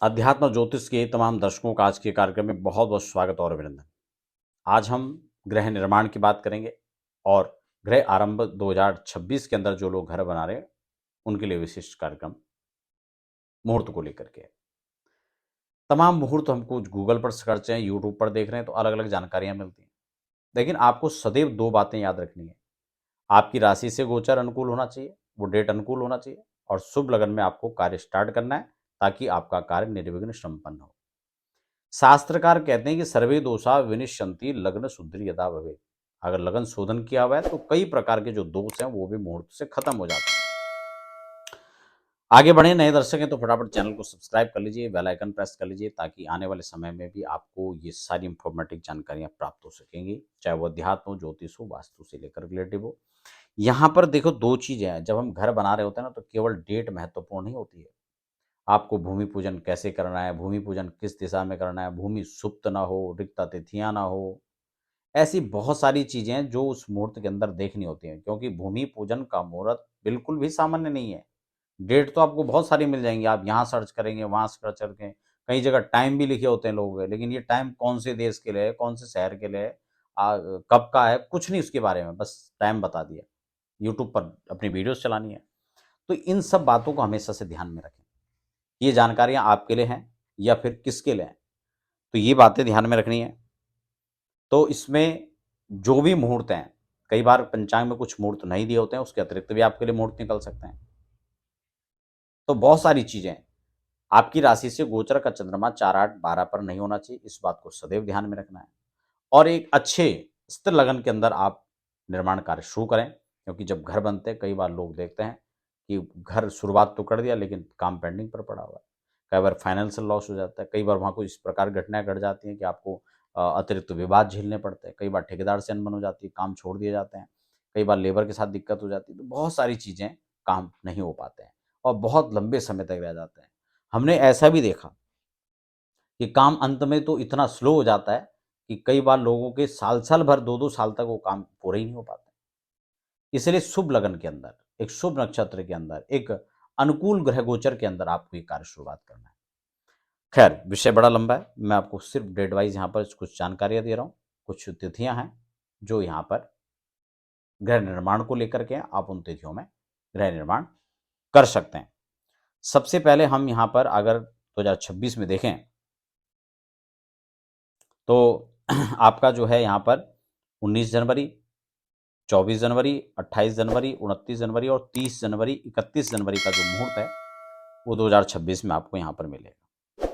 अध्यात्म ज्योतिष के तमाम दर्शकों का आज के कार्यक्रम में बहुत बहुत स्वागत और अभिनंदन। आज हम गृह निर्माण की बात करेंगे और गृह आरंभ 2026 के अंदर जो लोग घर बना रहे हैं उनके लिए विशिष्ट कार्यक्रम मुहूर्त को लेकर के है। तमाम मुहूर्त हमको गूगल पर सर्च हैं, यूट्यूब पर देख रहे हैं तो अलग अलग जानकारियां मिलती हैं, लेकिन आपको सदैव दो बातें याद रखनी है। आपकी राशि से गोचर अनुकूल होना चाहिए, वो डेट अनुकूल होना चाहिए और शुभ लगन में आपको कार्य स्टार्ट करना है ताकि आपका कार्य निर्विघ्न संपन्न हो। शास्त्रकार कहते हैं कि सर्वे दोषा विनिश्यन्ति लग्न शुद्धि यदा भवे। अगर लगन शोधन किया हुआ है तो कई प्रकार के जो दोष हैं वो भी मुहूर्त से खत्म हो जाते हैं। आगे बढ़े, नए दर्शक हैं तो फटाफट चैनल को सब्सक्राइब कर लीजिए, बेल आइकन प्रेस कर लीजिए ताकि आने वाले समय में भी आपको ये सारी इंफॉर्मेटिव जानकारियां प्राप्त हो सकेंगी, चाहे वो अध्यात्म हो, ज्योतिष हो, वास्तु से लेकर रिलेटिव हो। यहाँ पर देखो दो चीजें हैं, जब हम घर बना रहे होते हैं ना तो केवल डेट महत्वपूर्ण नहीं होती है। आपको भूमि पूजन कैसे करना है, भूमि पूजन किस दिशा में करना है, भूमि सुप्त ना हो, रिक्त तिथियां ना हो, ऐसी बहुत सारी चीजें हैं जो उस मुहूर्त के अंदर देखनी होती हैं, क्योंकि भूमि पूजन का मुहूर्त बिल्कुल भी सामान्य नहीं है। डेट तो आपको बहुत सारी मिल जाएंगी, आप यहाँ सर्च करेंगे, वहाँ सर्च करके कई जगह टाइम भी लिखे होते हैं लोगों के, लेकिन ये टाइम कौन से देश के लिए है, कौन से शहर के लिए है, कब का है, कुछ नहीं उसके बारे में, बस टाइम बता दिया। यूट्यूब पर अपनी वीडियोस चलानी है। तो इन सब बातों को हमेशा से ध्यान में रखें। ये जानकारियाँ आपके लिए हैं या फिर किसके लिए हैं, तो ये बातें ध्यान में रखनी है। तो इसमें जो भी मुहूर्त हैं, कई बार पंचांग में कुछ मुहूर्त नहीं दिए होते हैं, उसके अतिरिक्त भी आपके लिए मुहूर्त निकल सकते हैं। तो बहुत सारी चीज़ें हैं। आपकी राशि से गोचर का चंद्रमा 4, 8, 12 पर नहीं होना चाहिए, इस बात को सदैव ध्यान में रखना है। और एक अच्छे स्थिर लगन के अंदर आप निर्माण कार्य शुरू करें, क्योंकि जब घर बनते हैं कई बार लोग देखते हैं कि घर शुरुआत तो कर दिया लेकिन काम पेंडिंग पर पड़ा हुआ है। कई बार फाइनेंशियल लॉस हो जाता है, कई बार वहाँ कुछ इस प्रकार घटनाएं घट जाती हैं कि आपको अतिरिक्त विवाद झेलने पड़ते हैं, कई बार ठेकेदार से अनबन हो जाती है, काम छोड़ दिए जाते हैं, कई बार लेबर के साथ दिक्कत हो जाती है, तो बहुत सारी चीज़ें काम नहीं हो पाते हैं और बहुत लंबे समय तक रह जाते हैं। हमने ऐसा भी देखा कि काम अंत में तो इतना स्लो हो जाता है कि कई बार लोगों के साल-साल भर, 2-2 साल तक वो काम पूरे ही नहीं हो पाते। इसलिए शुभ लगन के अंदर, एक शुभ नक्षत्र के अंदर, एक अनुकूल ग्रह गोचर के अंदर आपको ये कार्य शुरुआत करना है। खैर, विषय बड़ा लंबा है, मैं आपको सिर्फ डेट वाइज़ यहाँ पर कुछ जानकारियाँ दे रहा हूँ, कुछ तिथियाँ हैं जो यहाँ पर गृह निर्माण को लेकर के हैं, आप उन तिथियों में गृह निर्माण कर सकते हैं। सबसे पहले हम यहाँ पर अगर 2026 में देखें तो आपका जो है यहाँ पर 19 जनवरी, 24 जनवरी, 28 जनवरी, 29 जनवरी और 30 जनवरी, 31 जनवरी का जो मुहूर्त है वो 2026 में आपको यहाँ पर मिलेगा।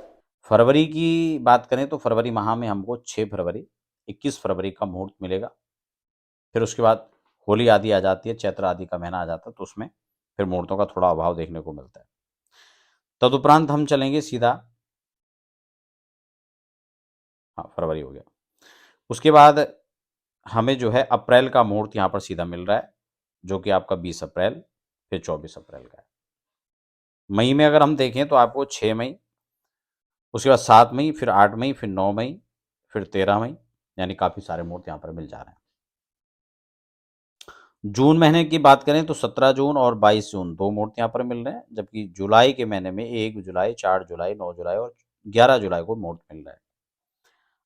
फरवरी की बात करें तो फरवरी माह में हमको 6 फरवरी, 21 फरवरी का मुहूर्त मिलेगा। फिर उसके बाद होली आदि आ जाती है, चैत्र आदि का महीना आ जाता है, तो उसमें फिर मुहूर्तों का थोड़ा अभाव देखने को मिलता है। तदुपरांत हम चलेंगे सीधा, हाँ फरवरी हो गया। उसके बाद हमें जो है अप्रैल का मुहूर्त यहाँ पर सीधा मिल रहा है, जो कि आपका 20 अप्रैल, फिर 24 अप्रैल का है। मई में अगर हम देखें तो आपको 6 मई, उसके बाद 7 मई, फिर 8 मई, फिर 9 मई, फिर 13 मई, यानी काफ़ी सारे मुहूर्त यहाँ पर मिल जा रहे हैं। जून महीने की बात करें तो 17 जून और 22 जून 2 मुहूर्त यहाँ पर मिल रहे हैं, जबकि जुलाई के महीने में 1 जुलाई, 4 जुलाई, 9 जुलाई और 11 जुलाई को मुहूर्त मिल रहा है।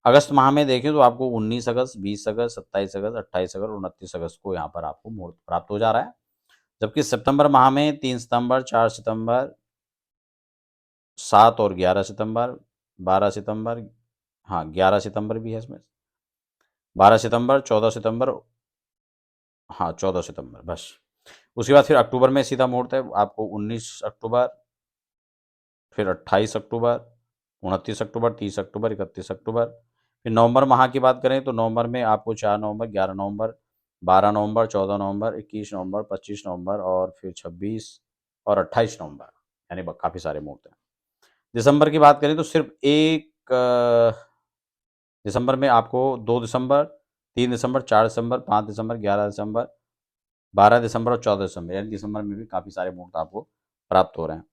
अगस्त माह में देखें तो आपको 19 अगस्त, 20 अगस्त, 27 अगस्त, 28 अगस्त, 29 अगस्त को यहाँ पर आपको मुहूर्त प्राप्त हो जा रहा है। जबकि सितंबर माह में 3 सितंबर, 4 सितंबर, 7 और 11 सितंबर, 12 सितंबर, हाँ 11 सितंबर भी है इसमें, 12 सितंबर, 14 सितंबर, हाँ 14 सितंबर बस। उसके बाद फिर अक्टूबर में सीधा मुहूर्त है आपको 19 अक्टूबर, फिर 28 अक्टूबर, 29 अक्टूबर, 30 अक्टूबर, 31 अक्टूबर। फिर नवंबर माह की बात करें तो नवंबर में आपको 4 नवंबर, 11 नवंबर, 12 नवंबर, 14 नवंबर, 21 नवंबर, 25 नवंबर और फिर 26 और 28 नवंबर, यानी काफ़ी सारे मुहूर्त हैं। दिसंबर की बात करें तो सिर्फ एक दिसंबर में आपको 2 दिसंबर, 3 दिसंबर, 4 दिसंबर, 5 दिसंबर, 11 दिसंबर, 12 दिसंबर और 14 दिसंबर, यानी दिसंबर में भी काफ़ी सारे मुहूर्त आपको प्राप्त हो रहे हैं।